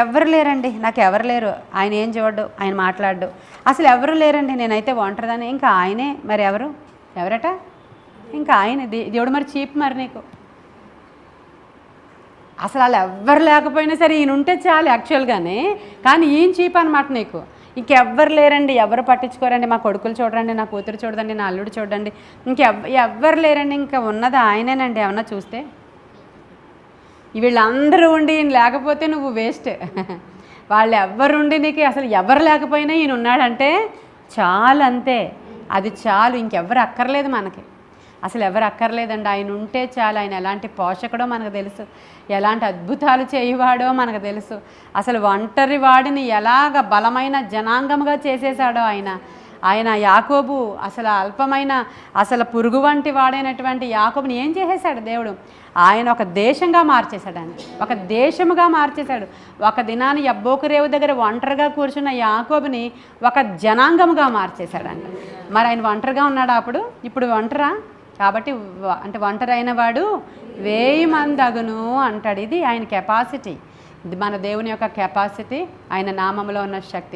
ఎవ్వరు లేరండి, నాకు ఎవరు లేరు. ఆయన ఏం చూడ్డు, ఆయన మాట్లాడు, అసలు ఎవరు లేరండి, నేనైతే ఒంటరిదాన్ని. ఇంకా ఆయనే మరి ఎవరట? ఇంకా ఆయన దేవుడు మరి చీప్ మరి నీకు. అసలు వాళ్ళు ఎవ్వరు లేకపోయినా సరే ఈయన ఉంటే చాలు యాక్చువల్గానే, కానీ ఈయన చీప్ అనమాట నీకు. ఇంకెవ్వరు లేరండి, ఎవరు పట్టించుకోరండి, మా కొడుకులు చూడండి, నా కూతురు చూడండి, నా అల్లుడు చూడండి, ఇంకెవ్వరు లేరండి, ఇంకా ఉన్నది ఆయనేనండి. ఏమన్నా చూస్తే వీళ్ళందరూ ఉండి ఈయన లేకపోతే నువ్వు వేస్ట్. వాళ్ళు ఎవ్వరు ఉండి నీకు అసలు ఎవరు లేకపోయినా ఈయన ఉన్నాడంటే చాలు, అంతే, అది చాలు. ఇంకెవ్వరు అక్కర్లేదు మనకి, అసలు ఎవరు అక్కర్లేదండి. ఆయన ఉంటే చాలు. ఆయన ఎలాంటి పోషకుడో మనకు తెలుసు, ఎలాంటి అద్భుతాలు చేయవాడో మనకు తెలుసు. అసలు ఒంటరి వాడిని ఎలాగ బలమైన జనాంగముగా చేసేసాడో ఆయన యాకోబు అసలు అల్పమైన అసలు పురుగు వంటి వాడైనటువంటి యాకోబుని ఏం చేసేసాడు దేవుడు? ఆయన ఒక దేశంగా మార్చేశాడు, ఆయన ఒక దేశముగా మార్చేశాడు. ఒక దినాన్ని యబ్బోకు రేవు దగ్గర ఒంటరిగా కూర్చున్న యాకోబుని ఒక జనాంగముగా మార్చేశాడు అంట. మరి ఆయన ఒంటరిగా ఉన్నాడు అప్పుడు, ఇప్పుడు ఒంటరా? కాబట్టి అంటే ఒంటరైన వాడు 1000 మంది అగును అంటాడు. ఇది ఆయన కెపాసిటీ, ఇది మన దేవుని యొక్క కెపాసిటీ, ఆయన నామంలో ఉన్న శక్తి.